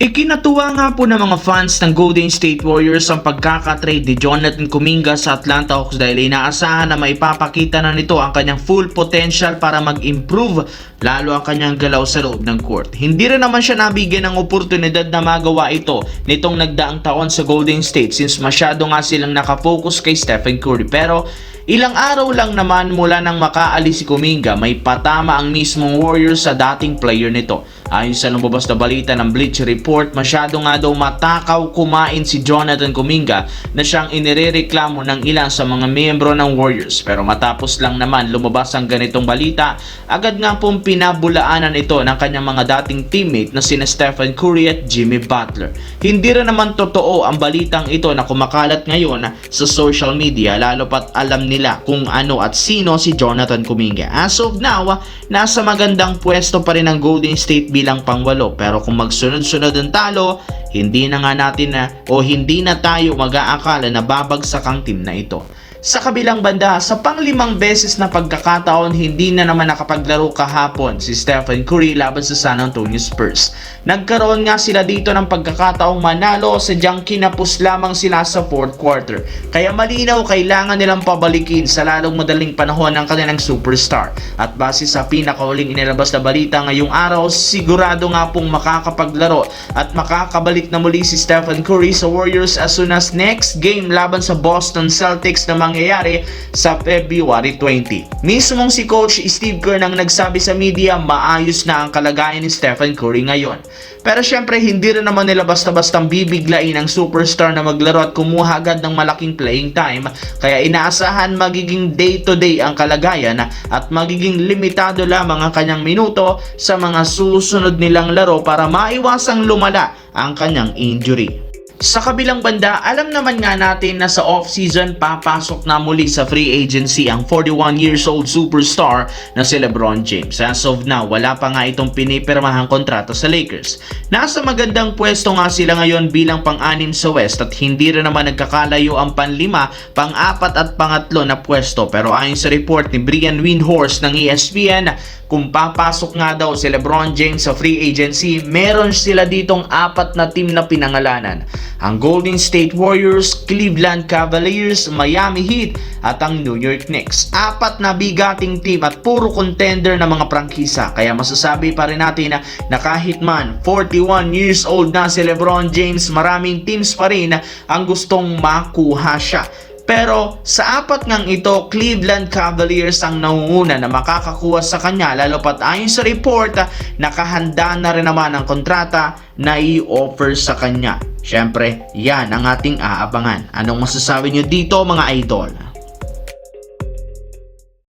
Ikinatuwa nga po ng mga fans ng Golden State Warriors ang pagkakatrade ni Jonathan Kuminga sa Atlanta Hawks dahil inaasahan na maipapakita na nito ang kanyang full potential para mag-improve lalo ang kanyang galaw sa loob ng court. Hindi rin naman siya nabigyan ng oportunidad na magawa ito nitong nagdaang taon sa Golden State since masyado nga silang nakafocus kay Stephen Curry. Pero ilang araw lang naman mula nang makaalis si Kuminga, may patama ang mismong Warriors sa dating player nito. Ayon sa lumabas na balita ng Bleacher Report, masyado nga daw matakaw kumain si Jonathan Kuminga na siyang inirereklamo ng ilan sa mga miyembro ng Warriors. Pero matapos lang naman lumabas ang ganitong balita, agad nga pong pinabulaanan ito ng kanyang mga dating teammate na sina Stephen Curry at Jimmy Butler. Hindi rin naman totoo ang balitang ito na kumakalat ngayon sa social media, lalo pat alam nila kung ano at sino si Jonathan Kuminga. As of now, nasa magandang pwesto pa rin ang Golden State bilang pangwalo, pero kung magsunod-sunod ang talo, hindi na tayo mag-aakala na babagsak ang team na ito. Sa kabilang banda, sa pang-5 beses na pagkakataon, hindi na naman nakapaglaro kahapon si Stephen Curry laban sa San Antonio Spurs. Nagkaroon nga sila dito ng pagkakataong manalo, sadyang kinapos lamang sila sa 4th quarter. Kaya malinaw, kailangan nilang pabalikin sa lalong madaling panahon ng kanilang superstar. At base sa pinakauling inilabas na balita ngayong araw, sigurado nga pong makakapaglaro at makakabalik na muli si Stephen Curry sa Warriors as soon as next game laban sa Boston Celtics na mangyayari sa February 20. Mismong si Coach Steve Kerr nang nagsabi sa media, maayos na ang kalagayan ni Stephen Curry ngayon. Pero syempre hindi rin naman nila basta-bastang bibiglain ang superstar na maglaro at kumuha agad ng malaking playing time. Kaya inaasahan magiging day-to-day ang kalagayan at magiging limitado lamang ang kanyang minuto sa mga susunod nilang laro para maiwasang lumala ang kanyang injury. Sa kabilang banda, alam naman nga natin na sa off-season papasok na muli sa free agency ang 41 years old superstar na si LeBron James. As of now, wala pa nga itong pinipirmahang kontrata sa Lakers. Nasa magandang pwesto nga sila ngayon bilang pang-6 sa West at hindi rin naman nagkakalayo ang pang-5, pang-4 at pang-3 na pwesto. Pero ayon sa report ni Brian Windhorst ng ESPN, kung papasok nga daw si LeBron James sa free agency, meron sila ditong 4 na team na pinangalanan. Ang Golden State Warriors, Cleveland Cavaliers, Miami Heat at ang New York Knicks. 4 na bigating team at puro contender na mga prangkisa. Kaya masasabi pa rin natin na kahit man 41 years old na si LeBron James, maraming teams pa rin ang gustong makuha siya. Pero sa 4 ngang ito, Cleveland Cavaliers ang nangunguna na makakakuha sa kanya, lalo pat ayon sa report, nakahanda na rin naman ang kontrata na i-offer sa kanya. Syempre, yan ang ating aabangan. Anong masasabi nyo dito mga idol?